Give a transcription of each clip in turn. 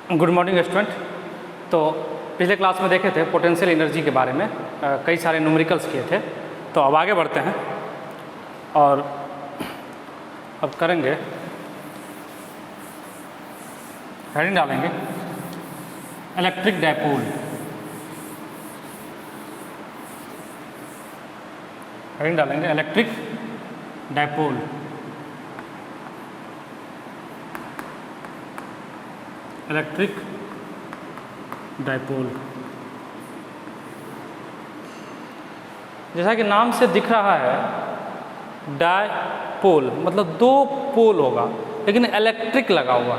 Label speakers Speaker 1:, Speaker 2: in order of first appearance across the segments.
Speaker 1: Good morning student. तो पिछले class में देखे थे पोटेंशियल एनर्जी के बारे में, कई सारे न्यूमेरिकल्स किए थे। तो अब आगे बढ़ते हैं और अब करेंगे, हेडिंग डालेंगे इलेक्ट्रिक डायपोल। हेडिंग डालेंगे इलेक्ट्रिक डायपोल। इलेक्ट्रिक डायपोल, जैसा कि नाम से दिख रहा है डायपोल मतलब दो पोल होगा, लेकिन इलेक्ट्रिक लगा हुआ,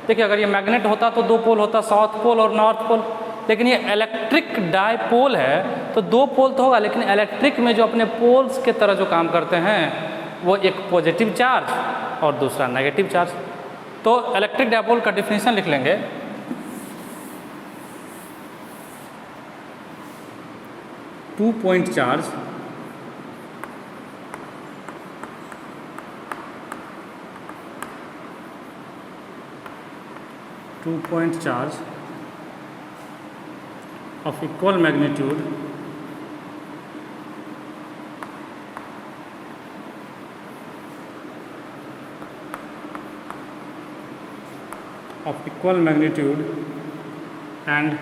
Speaker 1: देखिए अगर ये मैग्नेट होता तो दो पोल होता, साउथ पोल और नॉर्थ पोल, लेकिन ये इलेक्ट्रिक डायपोल है तो दो पोल तो होगा, लेकिन इलेक्ट्रिक में जो अपने पोल्स के तरह जो काम करते हैं वो एक पॉजिटिव चार्ज और दूसरा नेगेटिव चार्ज। तो इलेक्ट्रिक डायपोल का डिफिनीशन लिख लेंगे, two point charge of equal magnitude and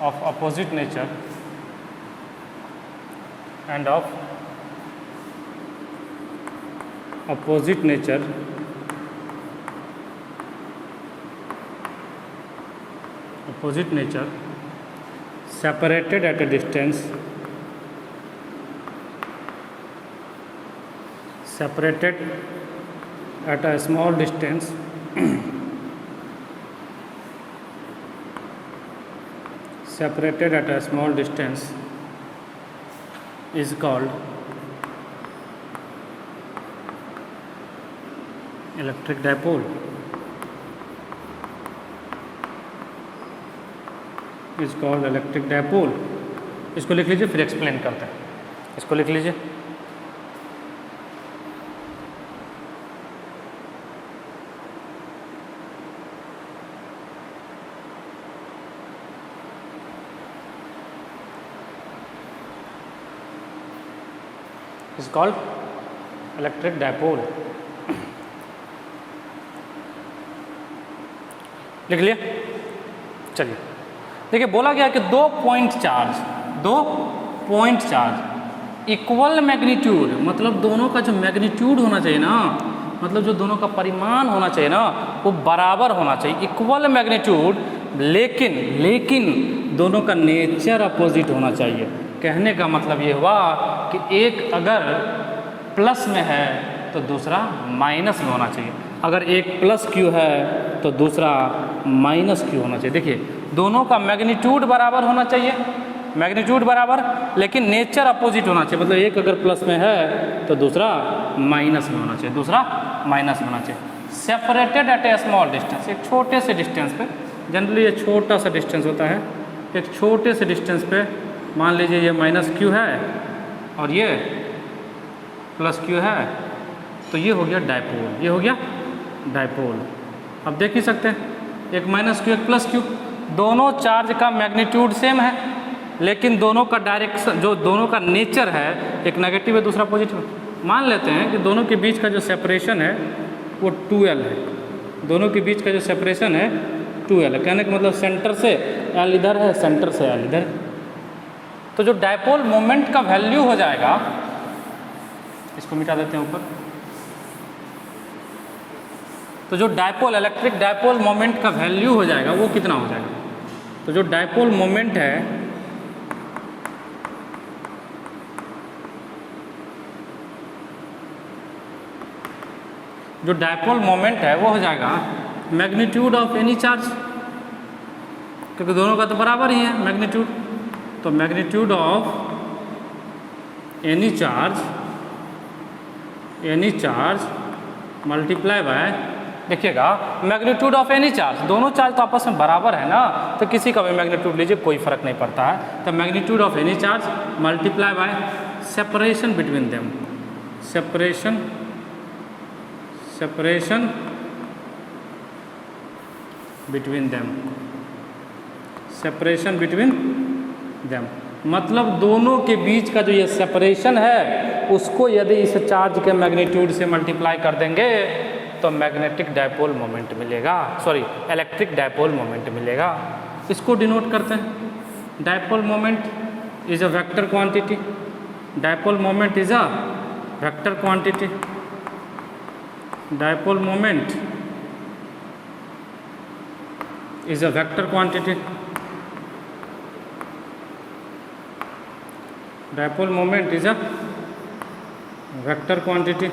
Speaker 1: of opposite nature separated at a distance small distance is called electric dipole। इसको लिख लीजिए, फिर एक्सप्लेन करते हैं। इसको लिख लीजिए, is called electric dipole। लिख लिया। चलिए देखिए, बोला गया कि दो पॉइंट चार्ज इक्वल मैग्नीट्यूड, मतलब दोनों का जो मैग्नीट्यूड होना चाहिए ना, मतलब जो दोनों का परिमाण होना चाहिए ना, वो बराबर होना चाहिए, इक्वल मैग्नीट्यूड, लेकिन दोनों का नेचर अपोजिट होना चाहिए। कहने का मतलब ये हुआ कि एक अगर प्लस में है तो दूसरा माइनस में होना चाहिए, अगर एक प्लस क्यू है तो दूसरा माइनस क्यू होना चाहिए। देखिए दोनों का मैग्नीट्यूड बराबर होना चाहिए, लेकिन नेचर अपोजिट होना चाहिए, मतलब एक अगर प्लस में है तो दूसरा माइनस में होना चाहिए, separated at A small distance, एक छोटे से डिस्टेंस पे, जनरली ये छोटा सा डिस्टेंस होता है, एक छोटे से डिस्टेंस पे मान लीजिए ये माइनस क्यू है और ये प्लस क्यू है, तो ये हो गया डायपोल। अब देख ही सकते हैं, एक माइनस क्यू एक प्लस क्यू, दोनों चार्ज का मैग्नीट्यूड सेम है, लेकिन दोनों का डायरेक्शन, जो दोनों का नेचर है, एक नेगेटिव है दूसरा पॉजिटिव। मान लेते हैं कि दोनों के बीच का जो सेपरेशन है वो 2l है, दोनों के बीच का जो सेपरेशन है 2l है। कहने का मतलब सेंटर से l इधर है, सेंटर से l इधर, तो जो डायपोल मोमेंट का वैल्यू हो जाएगा, इसको मिटा देते हैं ऊपर, तो जो डायपोल इलेक्ट्रिक डायपोल मोमेंट का वैल्यू हो जाएगा वो कितना हो जाएगा, तो जो डायपोल मोमेंट है वो हो जाएगा मैग्नीट्यूड ऑफ एनी चार्ज, क्योंकि दोनों का तो बराबर ही है मैग्नीट्यूड, तो magnitude of any charge multiply by, देखिएगा मैग्नीट्यूड ऑफ एनी चार्ज, दोनों चार्ज तो आपस में बराबर है ना, तो किसी का भी मैग्नीट्यूड लीजिए कोई फर्क नहीं पड़ता है, तो magnitude of any charge multiply by separation between them, separation between them, separation between them, मतलब दोनों के बीच का जो ये सेपरेशन है उसको यदि इस चार्ज के मैग्नीट्यूड से मल्टीप्लाई कर देंगे तो मैग्नेटिक डायपोल मोमेंट मिलेगा, सॉरी इलेक्ट्रिक डायपोल मोमेंट मिलेगा। इसको डिनोट करते हैं, dipole moment is a vector quantity, dipole moment is a vector quantity, dipole moment is a vector quantity, dipole moment is a vector quantity,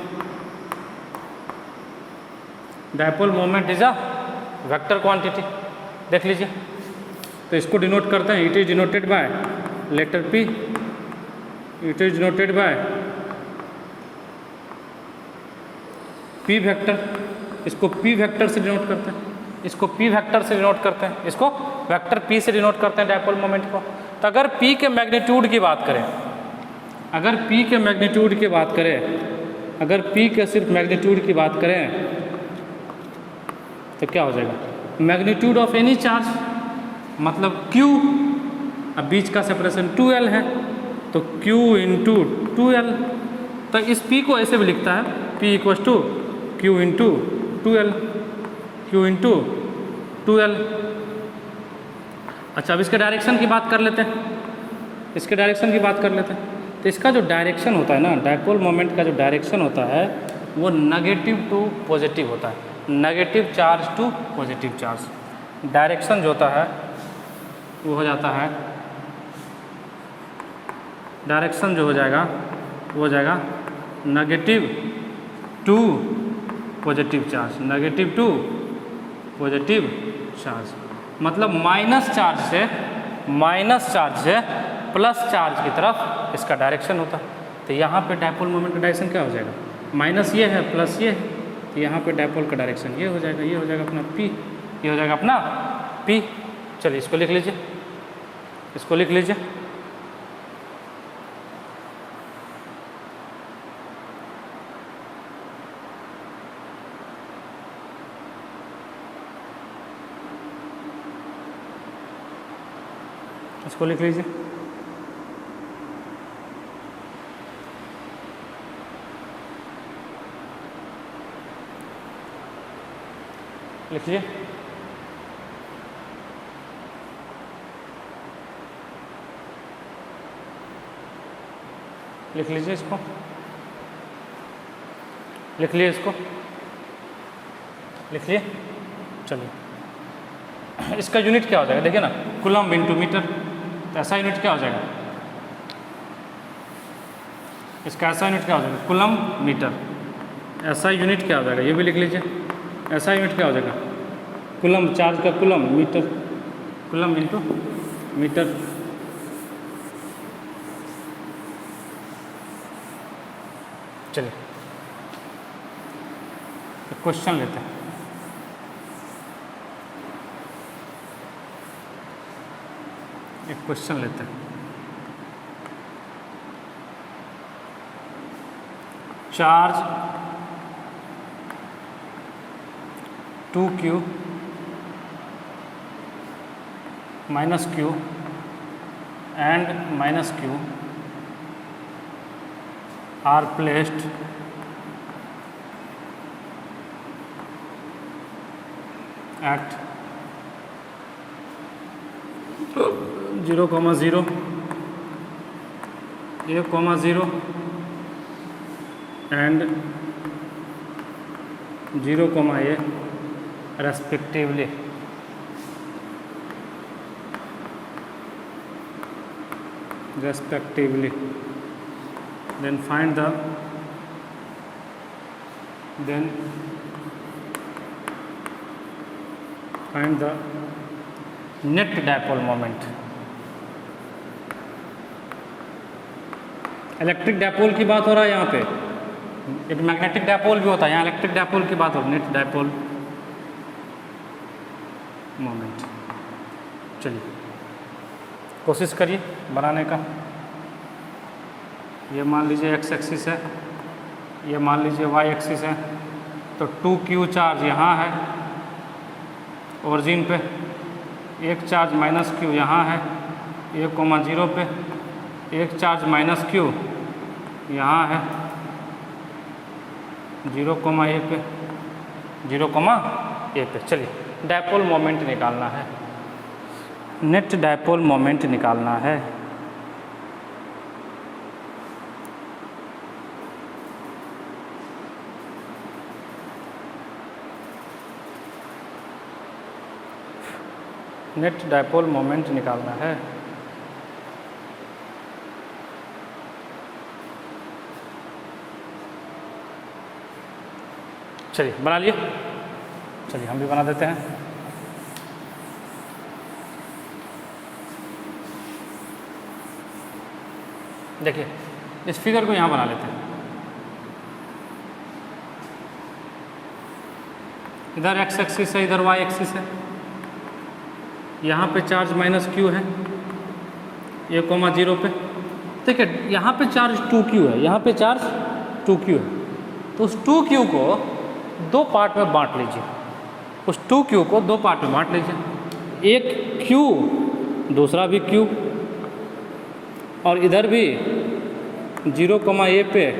Speaker 1: dipole moment is a vector quantity। देख लीजिए, तो इसको denote करते हैं, it is denoted by letter P, it is denoted by P vector, इसको P vector से denote करते हैं, इसको P वेक्टर से डिनोट करते हैं, इसको वेक्टर P से डिनोट करते हैं डायपोल मोमेंट को। तो अगर P के मैग्नीट्यूड की बात करें, अगर P के मैग्नीट्यूड की बात करें, अगर P के सिर्फ मैग्नीट्यूड की बात करें तो क्या हो जाएगा, मैग्नीट्यूड ऑफ एनी चार्ज, मतलब Q, अब बीच का सेपरेशन 2L है तो Q इंटू 2L, तो इस P को ऐसे भी लिखता है P equals to Q into 2L, Q into 2L। अच्छा, अब इसके डायरेक्शन की बात कर लेते हैं, इसके डायरेक्शन की बात कर लेते हैं। तो इसका जो डायरेक्शन होता है ना, डायपोल मोमेंट का जो डायरेक्शन होता है वो नेगेटिव टू पॉजिटिव होता है, negative charge to positive charge. Direction जो होता है वो हो जाता है, डायरेक्शन जो हो जाएगा वो हो जाएगा negative to positive charge, negative to positive charge, मतलब माइनस चार्ज से प्लस चार्ज की तरफ इसका डायरेक्शन होता है। तो यहाँ पे डायपोल मोमेंट का डायरेक्शन क्या हो जाएगा, माइनस ये है प्लस ये है, तो यहाँ पे डायपोल का डायरेक्शन ये हो जाएगा, ये हो जाएगा अपना P, ये हो जाएगा अपना P। चलिए इसको लिख लीजिए, इसको लिख लीजिए, इसको लिख लीजिए, लिखिए, लिख लीजिए, इसको लिख लिए, इसको लिख लिए। चलिए इसका यूनिट क्या हो जाएगा, देखिए ना, कूलम्ब इंटू मीटर। तो ऐसा यूनिट क्या हो जाएगा, इसका ऐसा यूनिट क्या हो जाएगा, कूलम्ब मीटर। ऐसा यूनिट क्या हो जाएगा, ये भी लिख लीजिए, ऐसा यूनिट क्या हो जाएगा, कूलम्ब, चार्ज का coulomb, metre, coulomb into metre. चलिए एक क्वेश्चन लेते हैं, एक क्वेश्चन लेते हैं। Charge 2Q minus Q and minus Q are placed at 0, 0, A, 0 and 0, A respectively. Then find the net dipole moment। Electric dipole की बात हो रहा है यहाँ पे, एक मैग्नेटिक डायपोल भी होता है, यहाँ इलेक्ट्रिक डायपोल की बात हो रही है, नेट डायपोल मोमेंट। चलिए कोशिश करिए बनाने का। ये मान लीजिए एक्स एक्सिस है, ये मान लीजिए वाई एक्सिस है, तो 2Q चार्ज यहाँ है ओरिजिन पे, एक चार्ज माइनस क्यू यहाँ है 1,0 पे, एक चार्ज माइनस क्यू यहाँ है 0,a पे, 0,a पे। चलिए डायपोल मोमेंट निकालना है, नेट डायपोल मोमेंट निकालना है। नेट डायपोल मोमेंट निकालना है। चलिए बना लिए, चलिए हम भी बना देते हैं। देखिए इस फिगर को यहाँ बना लेते हैं। इधर एक्स एक्सिस है, इधर वाई एक्सिस है। यहाँ पे चार्ज माइनस क्यू है 1,0 पे। देखिए यहाँ पे चार्ज 2q है, यहाँ पे चार्ज 2q है। तो उस 2q को दो पार्ट में बांट लीजिए, उस 2q को दो पार्ट में बांट लीजिए, एक q दूसरा भी q, और इधर भी 0,a पे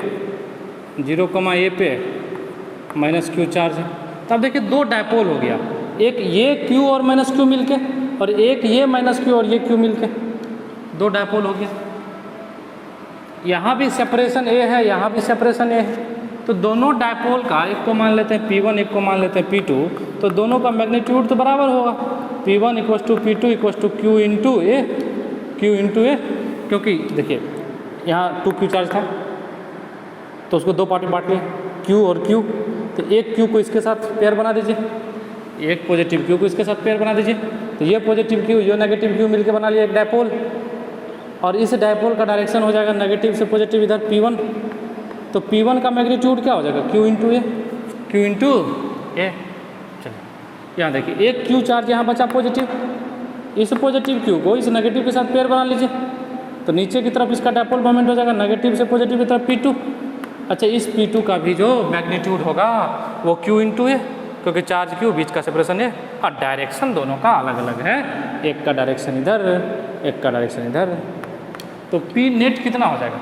Speaker 1: 0,a पे माइनस q चार्ज है। तब देखिए दो डायपोल हो गया, एक ये q और माइनस q मिलके, और एक ये माइनस q और ये q मिलके, दो डायपोल हो गया। यहाँ भी सेपरेशन a है, यहाँ भी सेपरेशन a है। तो दोनों डायपोल का, एक को मान लेते हैं P1, एक को मान लेते हैं P2, तो दोनों का मैग्नीट्यूड तो बराबर होगा। P1 = P2 = Q इंटू ए, क्योंकि देखिए यहाँ 2q चार्ज था तो उसको दो पार्ट में बांट लिया, Q और Q। तो एक Q को इसके साथ पेयर बना दीजिए, एक पॉजिटिव Q को इसके साथ पेयर बना दीजिए। तो ये पॉजिटिव Q, ये नेगेटिव Q मिलकर बना लिया एक डायपोल, और इस डायपोल का डायरेक्शन हो जाएगा नेगेटिव से पॉजिटिव इधर P1। तो P1 का मैग्नीट्यूड क्या हो जाएगा, Q इंटू ए। चलिए यहाँ देखिए एक Q चार्ज यहाँ बचा पॉजिटिव, इस पॉजिटिव Q को इस नेगेटिव के साथ पेयर बना लीजिए। तो नीचे की तरफ इसका डायपोल मोमेंट हो जाएगा नेगेटिव से पॉजिटिव की तरफ P2। अच्छा इस P2 का भी जो मैग्नीट्यूड होगा वो Q इंटू ए, क्योंकि चार्ज Q बीच का सेपरेशन है, और डायरेक्शन दोनों का अलग अलग है, एक का डायरेक्शन इधर, एक का डायरेक्शन इधर। तो P नेट कितना हो जाएगा,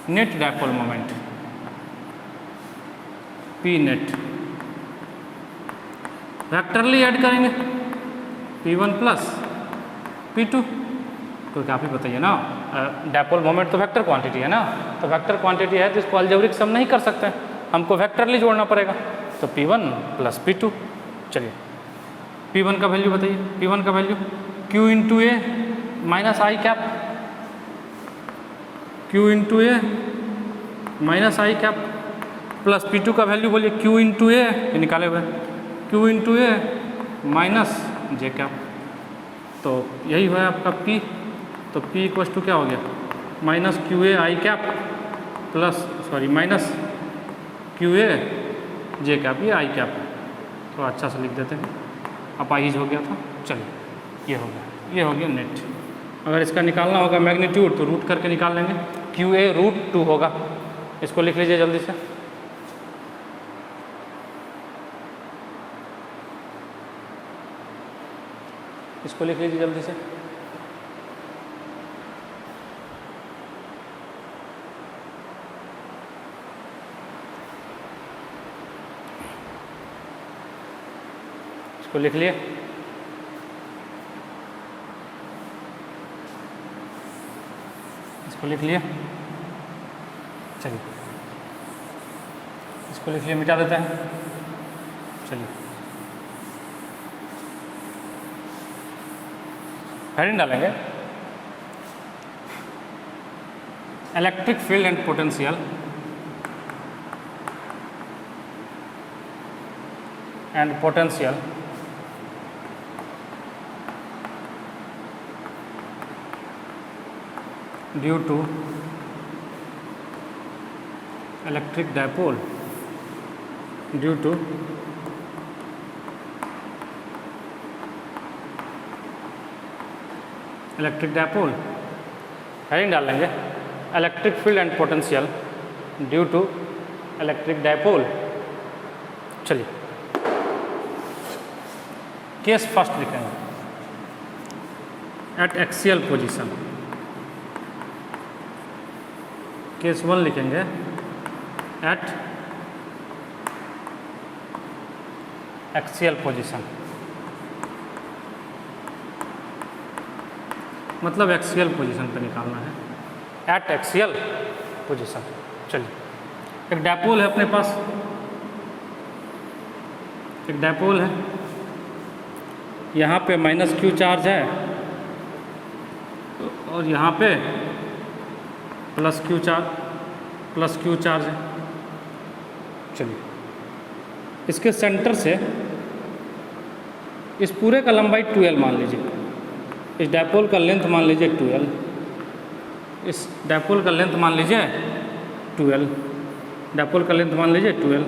Speaker 1: net dipole moment P net vectorly add करेंगे P1 प्लस P2, क्योंकि आप ही बताइए ना डायपोल मोमेंट तो वेक्टर क्वांटिटी है ना, तो वेक्टर क्वांटिटी है तो इसको अलजेब्रिक सम नहीं कर सकते, हमको वेक्टरली जोड़ना पड़ेगा। तो P1 प्लस P2। चलिए P1 का वैल्यू बताइए, P1 का वैल्यू Q इंटू ए माइनस आई कैप, Q इंटू ए माइनस आई कैप, प्लस P2 का वैल्यू बोलिए Q इंटू ए, निकाले हुए Q इंटू ए माइनस जे कैप। तो यही हुआ आपका P। तो P = क्या हो गया, माइनस QA आई कैप प्लस माइनस QA जे कैप, ये आई कैप है। तो अच्छा से लिख देते हैं, अपाहिज हो गया था। चलिए ये हो गया नेट। अगर इसका निकालना होगा मैग्नीट्यूड तो रूट करके निकाल लेंगे, QA √2 होगा। इसको लिख लीजिए जल्दी से, इसको लिख लीजिए जल्दी से। इसको लिख लिए, इसको लिख लिए। चलिए इसको लिख लिए, मिटा देते हैं। चलिए हेडिंग डालेंगे, electric field and potential due to electric dipole due to electric dipole. Heading डाल लेंगे, electric field and potential due to electric dipole. चलिए केस फर्स्ट लिखेंगे एट एक्सियल पोजीशन, केस 1 लिखेंगे एट एक्सियल पोजीशन, मतलब axial position पे निकालना है, eight axial position. चलिए एक डायपोल है अपने पास, एक डायपोल है, यहाँ पे -q चार्ज है और यहाँ पे +q चार्ज है। चलिए इसके सेंटर से इस पूरे का लंबाई 2l मान लीजिए, इस डायपोल का लेंथ मान लीजिए 2l, इस डायपोल का लेंथ मान लीजिए 2l, डायपोल का लेंथ मान लीजिए 2l।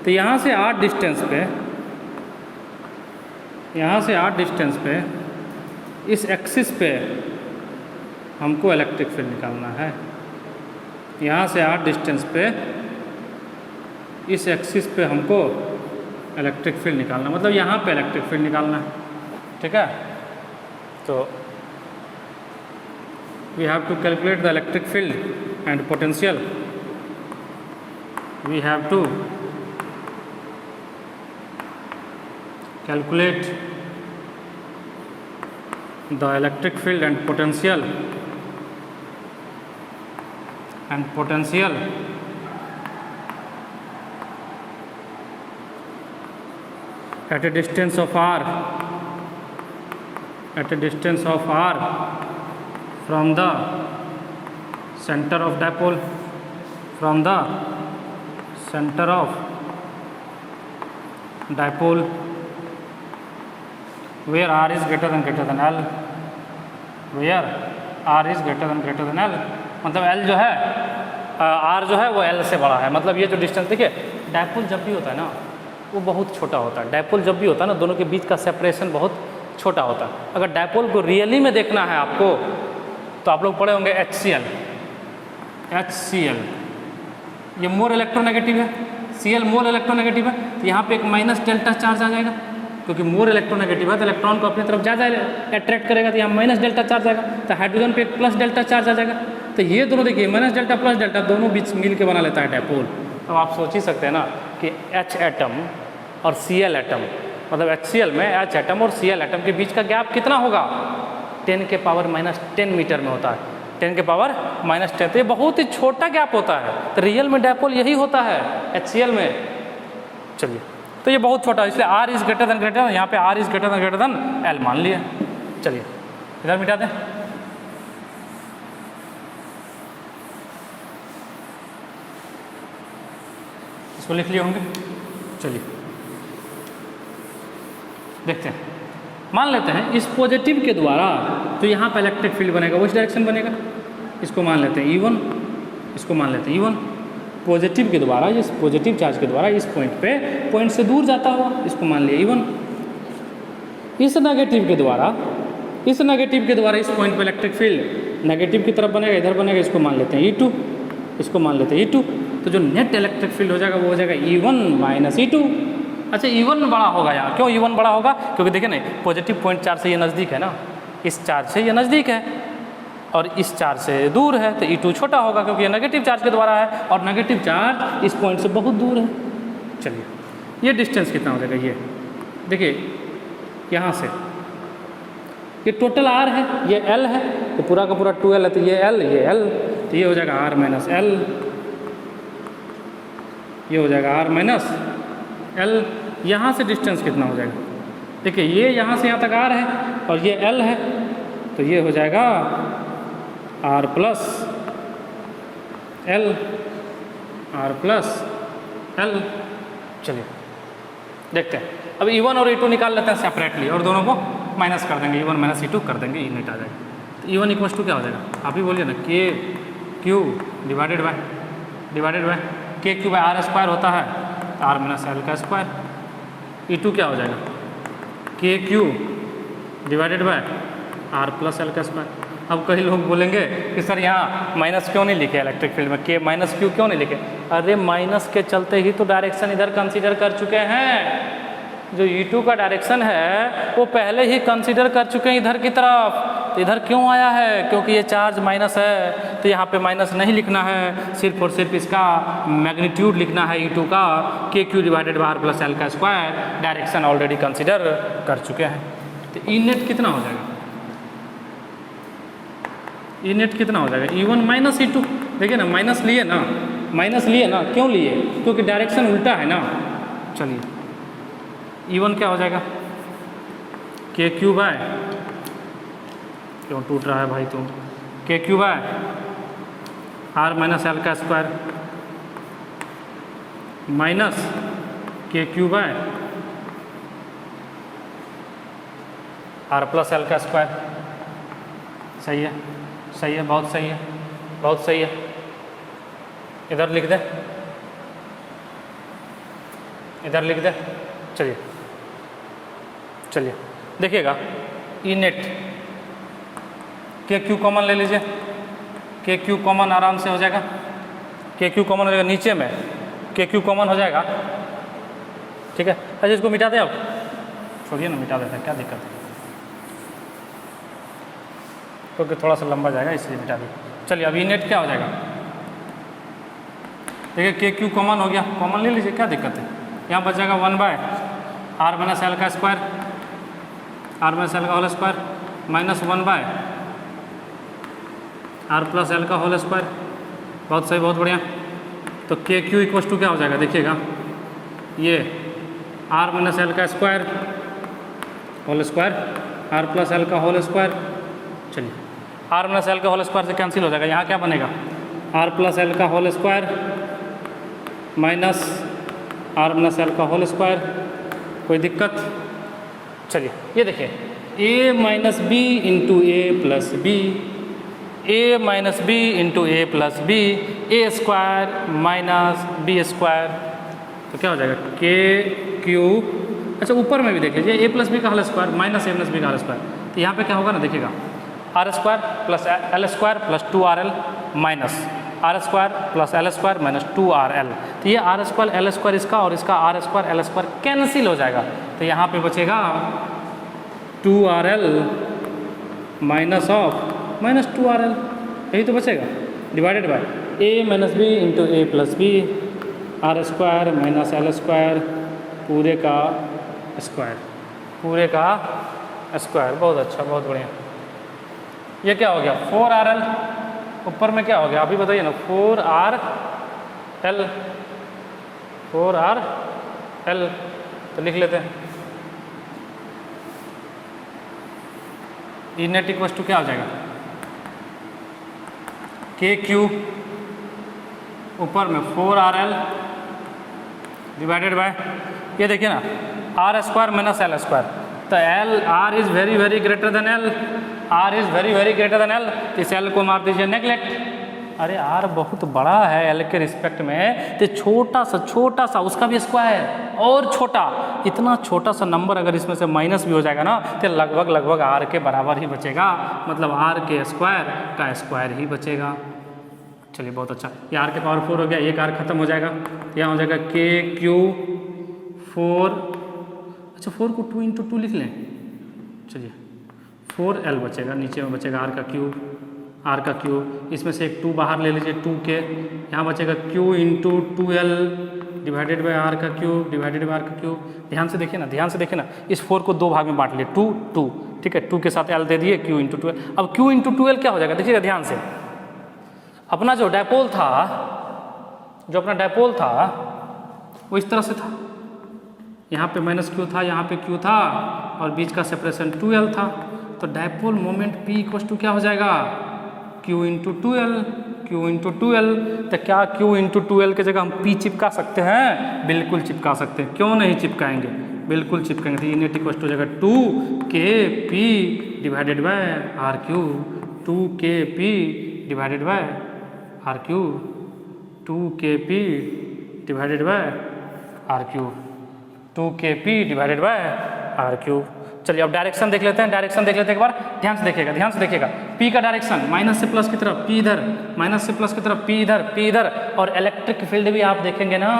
Speaker 1: तो यहाँ से 8 डिस्टेंस पे, यहाँ से 8 डिस्टेंस पे इस एक्सिस पे हमको इलेक्ट्रिक फील्ड निकालना है। यहाँ से 8 डिस्टेंस पे इस एक्सिस पे हमको इलेक्ट्रिक फील्ड निकालना, मतलब यहाँ पे इलेक्ट्रिक फील्ड निकालना है। ठीक है, तो we have to calculate the electric field and potential, we have to calculate the electric field and potential at a distance of r, from the center of dipole, where r is greater than l, where r is greater than l, मतलब l जो है r जो है वो l से बड़ा है। मतलब ये जो डिस्टेंस देखिए, डायपोल जब भी होता है ना वो बहुत छोटा होता है, डायपोल जब भी होता है ना दोनों के बीच का सेपरेशन बहुत छोटा होता है। अगर डायपोल को रियली में देखना है आपको तो आप लोग पढ़े होंगे HCl, ये मोर इलेक्ट्रोनेगेटिव है, Cl मोर इलेक्ट्रोनेगेटिव है, तो यहाँ पे एक माइनस डेल्टा चार्ज आ जाएगा, क्योंकि मोर इलेक्ट्रोनेगेटिव है तो इलेक्ट्रॉन को अपनी तरफ ज़्यादा अट्रैक्ट करेगा, तो यहाँ माइनस डेल्टा चार्ज आएगा, तो हाइड्रोजन पे एक प्लस डेल्टा चार्ज आ जाएगा। तो ये दोनों देखिए माइनस डेल्टा प्लस डेल्टा दोनों बीच मिल के बना लेता है डायपोल। अब आप सोच ही सकते हैं ना कि H एटम और Cl एटम, मतलब HCl में H एटम और Cl एटम के बीच का गैप कितना होगा, 10⁻⁻10 मीटर में होता है, 10⁻⁻10। तो ये बहुत ही छोटा गैप होता है, तो रियल में डायपोल यही होता है HCl में। चलिए तो ये बहुत छोटा है, इसलिए r इज ग्रेटर देन, यहाँ पे r is greater than l मान लिया। चलिए इधर मिटा दें, इसको लिख लिए होंगे। चलिए देखते हैं, मान लेते हैं इस पॉजिटिव के द्वारा तो यहाँ पे इलेक्ट्रिक फील्ड बनेगा, वो इस डायरेक्शन बनेगा, इसको मान लेते हैं E1, इसको मान लेते हैं E1। पॉजिटिव के द्वारा, इस पॉजिटिव चार्ज के द्वारा इस पॉइंट पे, पॉइंट से दूर जाता हुआ, इसको मान लिया E1। इस नेगेटिव के द्वारा, इस पॉइंट पे इलेक्ट्रिक फील्ड नेगेटिव की तरफ बनेगा, इधर बनेगा, इसको मान लेते हैं E2, इसको मान लेते हैं E2। तो जो नेट इलेक्ट्रिक फील्ड हो जाएगा वो हो जाएगा E1 - E2। अच्छा E1 बड़ा होगा यहाँ, क्यों E1 बड़ा होगा, क्योंकि देखिए ना पॉजिटिव पॉइंट चार्ज से ये नज़दीक है ना, इस चार्ज से ये नज़दीक है और इस चार्ज से दूर है, तो E2 छोटा होगा क्योंकि ये नेगेटिव चार्ज के द्वारा है और नेगेटिव चार्ज इस पॉइंट से बहुत दूर है। चलिए ये डिस्टेंस कितना हो जाएगा, ये देखिए यहाँ से ये टोटल r है, ये l है, तो पूरा का पूरा 2l है, तो ये l, तो ये हो जाएगा r - l, ये हो जाएगा r - l। यहाँ से डिस्टेंस कितना हो जाएगा, देखिए ये यहाँ से यहाँ तक r है और ये l है, तो ये हो जाएगा r प्लस l। चलिए देखते हैं, अब E1 और E2 निकाल लेते हैं सेपरेटली और दोनों को माइनस कर देंगे, E1 - E2 कर देंगे, ई नेट आ जाएगा। तो E1 = क्या हो जाएगा, आप ही बोलिए ना, KQ डिवाइडेड बाय KQ/r² होता है, r - l का स्क्वायर। E2 क्या हो जाएगा, KQ divided by r + l का स्क्वायर। अब कई लोग बोलेंगे कि सर यहाँ माइनस क्यों नहीं लिखे इलेक्ट्रिक फील्ड में, के माइनस क्यू क्यों नहीं लिखे? अरे माइनस के चलते ही तो डायरेक्शन इधर कंसीडर कर चुके हैं। जो E2 का डायरेक्शन है वो पहले ही कंसीडर कर चुके हैं इधर की तरफ। तो इधर क्यों आया है? क्योंकि ये चार्ज माइनस है, तो यहाँ पे माइनस नहीं लिखना है, सिर्फ और सिर्फ इसका मैग्नीट्यूड लिखना है E2 का, K Q divided by R plus L का स्क्वायर। डायरेक्शन ऑलरेडी कंसीडर कर चुके हैं। तो ई नेट कितना हो जाएगा? ई नेट कितना हो जाएगा? E1 minus E2। देखिए ना, माइनस लिए ना, माइनस लिए ना, क्यों लिए? क्योंकि डायरेक्शन उल्टा है ना। चलिए E1 क्या हो जाएगा? के क्यू बाय, क्यों टूट रहा है भाई तुम, K Q by R minus L का square minus K Q by R plus L का स्क्वायर। सही है, सही है, बहुत सही है, बहुत सही है। इधर लिख दे, इधर लिख दे। चलिए चलिए देखिएगा, ई नेट के क्यू कॉमन ले लीजिए, के क्यू कॉमन आराम से हो जाएगा, के क्यू कॉमन हो जाएगा, नीचे में के क्यू कॉमन हो जाएगा। ठीक है, अच्छा इसको मिटा दें, अब छोड़िए ना, मिटा देते हैं, क्या दिक्कत है, क्योंकि थोड़ा सा लंबा जाएगा इसलिए मिटा दी। चलिए अब ई नेट क्या हो जाएगा? देखिए के क्यू कॉमन हो गया, कॉमन ले लीजिए, क्या दिक्कत है। यहाँ बच जाएगा 1 बाय आर माइनस एल का स्क्वायर, आर माइनस एल का whole square minus 1 by R plus L का होल स्क्वायर। बहुत सही, बहुत बढ़िया। तो के क्यू इक्वस टू क्या हो जाएगा? देखिएगा, ये आर माइनस एल का square whole square R plus L का होल स्क्वायर। चलिए आर माइनस एल का होल स्क्वायर से कैंसिल हो जाएगा, यहाँ क्या बनेगा? आर प्लस एल का whole square minus R minus L का होल स्क्वायर। कोई दिक्कत? चलिए ये देखिए, A minus B into A plus B, A minus B into A plus B, A square minus B square. तो क्या हो जाएगा? के क्यू, अच्छा ऊपर में भी देख लीजिए, ए प्लस बी का whole square minus A minus B का होल स्क्वायर। तो यहाँ पे क्या होगा ना, देखिएगा, R square plus L square plus 2RL minus R square plus L square minus 2RL। तो ये आर स्क्वायर एल स्क्वायर इसका और इसका R square L square cancel हो जाएगा। तो यहाँ पे बचेगा 2RL minus of minus 2RL, यही तो बचेगा, divided by A minus B into A plus B, R square minus L square पूरे का स्क्वायर, पूरे का स्क्वायर। बहुत अच्छा, बहुत बढ़िया। ये क्या हो गया? 4RL, ऊपर में क्या हो गया अभी बताइए ना? 4RL, 4RL। तो लिख लेते हैं, ई नेट इक्वल टू क्या हो जाएगा? के क्यू ऊपर में 4RL डिवाइडेड बाय, ये देखिए ना, R square minus L square. तो L, R is very very greater than L, R is very very greater than L. इस एल को मार दीजिए नेगलेक्ट। अरे आर बहुत बड़ा है एल के रिस्पेक्ट में, तो छोटा सा उसका भी स्क्वायर और छोटा, इतना छोटा सा नंबर अगर इसमें से माइनस भी हो जाएगा ना, तो लगभग आर के बराबर ही बचेगा, मतलब आर के स्क्वायर का स्क्वायर ही बचेगा। चलिए बहुत अच्छा, ये आर के पावर 4 हो गया, एक आर खत्म हो जाएगा, यहाँ हो जाएगा के क्यू 4, अच्छा 4 को 2 इंटू 2 लिख लें। चलिए 4L बचेगा, नीचे में बचेगा आर का क्यू, इसमें से एक 2 बाहर ले लीजिए, 2 के, यहाँ बचेगा Q into 2L divided by R का क्यूब डिवाइडेड बाई आर का क्यूब। ध्यान से देखिए ना, इस 4 को 2 भाग में बांट लिए, 2 2, ठीक है, 2 के साथ L दे दिए, Q इंटू 2L। अब Q इंटू 2L क्या हो जाएगा? देखिएगा ध्यान से, अपना जो डायपोल था, वो इस तरह से था, यहाँ पे माइनस क्यू था, यहाँ पे क्यू था, और बीच का सेपरेशन 2L था। तो dipole moment P equal to क्या हो जाएगा? Q into 2L। तो क्या Q इंटू 2L के जगह हम P चिपका सकते हैं? बिल्कुल चिपका सकते हैं, क्यों नहीं चिपकाएंगे, बिल्कुल चिपकाएंगे। तो इनेट इक्वल टू हो जाएगा 2KP divided by R cube, 2KP divided by R cube, 2KP divided by R cube, 2KP divided by R cube. चलिए अब डायरेक्शन देख लेते हैं, डायरेक्शन देख लेते हैं एक बार, ध्यान से देखिएगा, ध्यान से देखिएगा। पी का डायरेक्शन माइनस से प्लस की तरफ, पी इधर, माइनस से प्लस की तरफ, पी इधर, पी इधर। और इलेक्ट्रिक फील्ड भी आप देखेंगे ना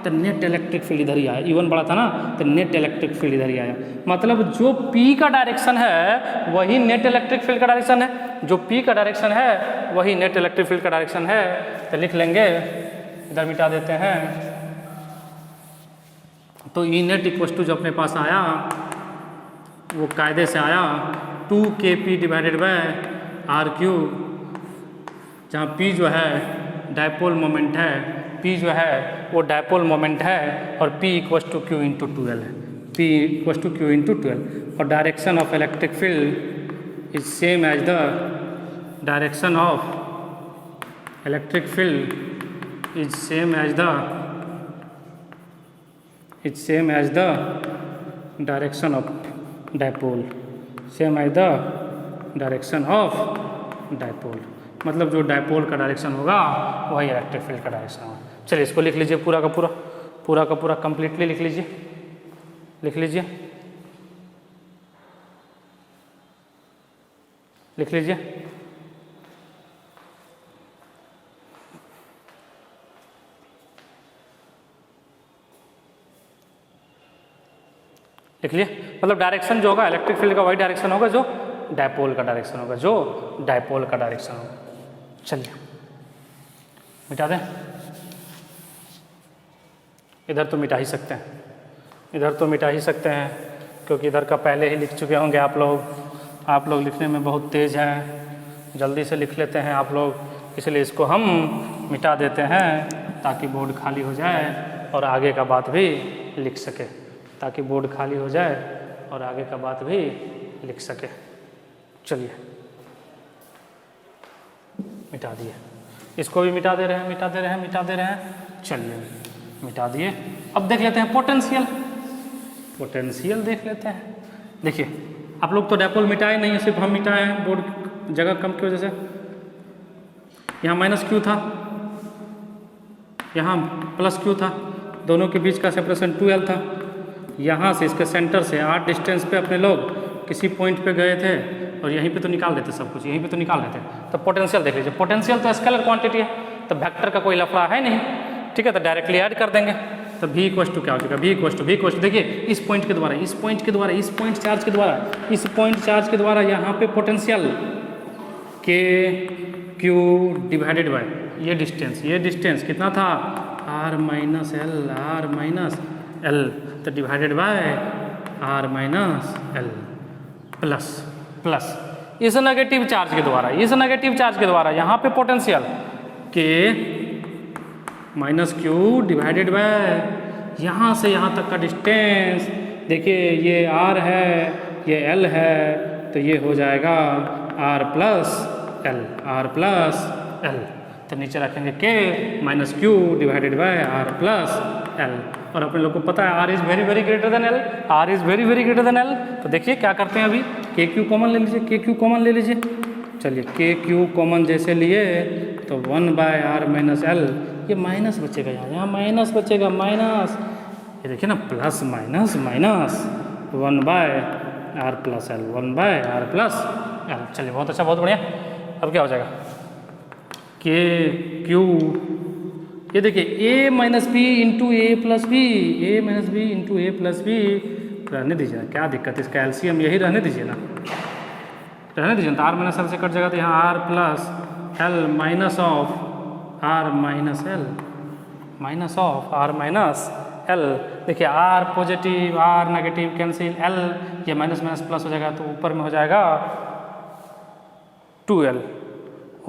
Speaker 1: तो नेट इलेक्ट्रिक फील्ड इधर ही आया, E1 बड़ा था ना तो नेट इलेक्ट्रिक फील्ड इधर ही आया। मतलब जो पी का डायरेक्शन है वही नेट इलेक्ट्रिक फील्ड का डायरेक्शन है, जो पी का डायरेक्शन है वही नेट इलेक्ट्रिक फील्ड का डायरेक्शन है। तो लिख लेंगे, इधर मिटा देते हैं। तो ई नेट इक्वल टू जो अपने पास आया वो कायदे से आया 2kp divided by R cube, जहाँ p जो है डायपोल मोमेंट है, p जो है वो डायपोल मोमेंट है और p equal to q into 12 है, p equal to q into 12। और direction of electric field is same as the direction of electric field is same as the direction of dipole, same as the direction of dipole. मतलब जो dipole का direction होगा वही electric field का direction होगा। चलिए इसको लिख लीजिए, पूरा का पूरा कंप्लीटली लिख लीजिए, लिख लीजिए, लिख लीजिए। लिख लिए। मतलब डायरेक्शन जो होगा इलेक्ट्रिक फील्ड का वही डायरेक्शन होगा जो डायपोल का डायरेक्शन होगा, जो डायपोल का डायरेक्शन होगा। चलिए मिटा दें, इधर तो मिटा ही सकते हैं, इधर तो मिटा ही सकते हैं क्योंकि इधर का पहले ही लिख चुके होंगे आप लोग लिखने में बहुत तेज़ हैं, जल्दी से लिख लेते हैं आप लोग, इसलिए इसको हम मिटा देते हैं ताकि बोर्ड खाली हो जाए और आगे का बात भी लिख सके, ताकि बोर्ड खाली हो जाए और आगे का बात भी लिख सके। चलिए मिटा दिए, इसको भी मिटा दे रहे हैं, मिटा दे रहे हैं, मिटा दे रहे हैं। चलिए मिटा दिए। अब देख लेते हैं पोटेंशियल, पोटेंशियल देख लेते हैं। देखिए आप लोग तो डायपोल मिटाए नहीं है, सिर्फ हम मिटाए हैं बोर्ड जगह कम की वजह से। यहाँ माइनस क्यू था, यहाँ प्लस क्यू था, दोनों के बीच का सेपरेशन 2L था। यहाँ से इसके सेंटर से 8 डिस्टेंस पे अपने लोग किसी पॉइंट पे गए थे और यहीं पे तो निकाल देते सब कुछ, यहीं पे तो निकाल देते। तो पोटेंशियल देख लीजिए, पोटेंशियल तो स्केलर क्वांटिटी है तो वेक्टर का कोई लफड़ा है नहीं, ठीक है, तो डायरेक्टली ऐड कर देंगे। तो v इक्वल टू क्या हो जाएगा, v इक्वल टू देखिए इस पॉइंट के द्वारा, इस पॉइंट के द्वारा, इस पॉइंट चार्ज के द्वारा, इस पॉइंट चार्ज के द्वारा यहाँ पे पोटेंशियल के क्यू डिवाइडेड बाय ये डिस्टेंस कितना था r माइनस एल, तो divided by r minus L plus इस नेगेटिव चार्ज के द्वारा यहाँ पे पोटेंशियल के माइनस क्यू डिवाइडेड बाय यहाँ से यहाँ तक का डिस्टेंस। देखिए ये r है, ये l है, तो ये हो जाएगा r प्लस एल। तो नीचे रखेंगे k minus Q divided bye r plus L. और अपने लोग को पता है r is very very greater than L, तो देखिए क्या करते हैं अभी, के क्यू कॉमन ले लीजिए, चलिए के क्यू कॉमन जैसे लिए तो 1/r माइनस एल, ये माइनस बचेगा, यहाँ माइनस बचेगा, माइनस, ये देखिए ना plus minus 1/r plus L. चलिए बहुत अच्छा, बहुत बढ़िया। अब क्या हो जाएगा, के क्यू, ये देखिए a minus B into A plus b, रहने दीजिए ना, क्या दिक्कत, इसका एलसीएम यही रहने दीजिए ना, तो r माइनस एल से कट जाएगा, तो यहाँ r plus L minus of r minus L. देखिए r positive, r negative cancel, l ये माइनस माइनस प्लस हो जाएगा, तो ऊपर में हो जाएगा 2L,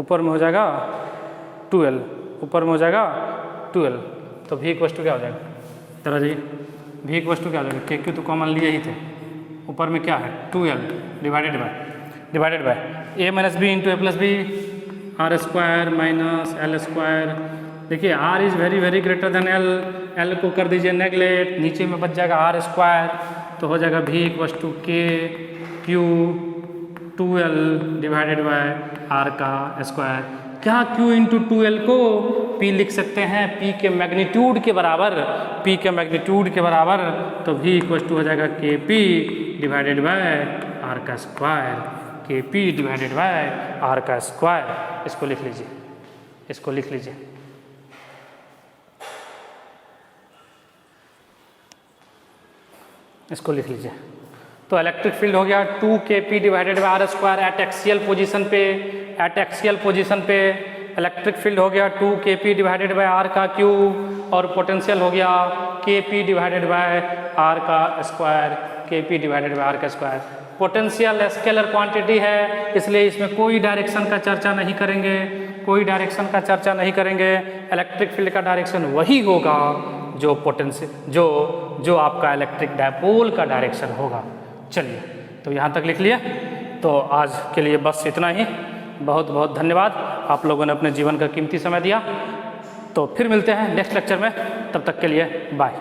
Speaker 1: ऊपर में हो जाएगा 12। तो v इक्वल टू क्या हो जाएगा, तरह जी v इक्वल टू क्या हो जाएगा, के क्यू तो कॉमन लिए ही थे, ऊपर में क्या है 2L divided by a minus B into A plus b, r square minus L square. देखिए r is very very greater than l को कर दीजिए नेगलेक्ट, नीचे में बच जाएगा r स्क्वायर, तो हो जाएगा v इक्वल टू के Q 2L divided bye r का स्क्वायर। क्या q इंटू 2L को p लिख सकते हैं p के मैग्नीट्यूड के बराबर, तो v इक्वल टू हो जाएगा के पी डिवाइडेड बाय आर का स्क्वायर, के पी डिवाइडेड बाय आर का स्क्वायर। इसको लिख लीजिए, इसको लिख लीजिए। इसको लिख लीजिए। तो इलेक्ट्रिक फील्ड हो गया 2 kp divided by r square at axial position पे, एट एक्सियल पोजीशन पे इलेक्ट्रिक फील्ड हो गया 2 kp डिवाइडेड बाय आर का क्यूब, और पोटेंशियल हो गया kp डिवाइडेड बाय आर का square, kp divided by r का स्क्वायर। पोटेंशियल स्केलर क्वांटिटी है, इसलिए इसमें कोई डायरेक्शन का चर्चा नहीं करेंगे, कोई डायरेक्शन का चर्चा नहीं करेंगे। इलेक्ट्रिक फील्ड का डायरेक्शन वही होगा जो पोटेंशियल जो आपका इलेक्ट्रिक डायपोल का डायरेक्शन होगा। चलिए, तो यहाँ तक लिख लिए। तो आज के लिए बस इतना ही। बहुत बहुत धन्यवाद, आप लोगों ने अपने जीवन का कीमती समय दिया। तो फिर मिलते हैं नेक्स्ट लेक्चर में, तब तक के लिए बाय।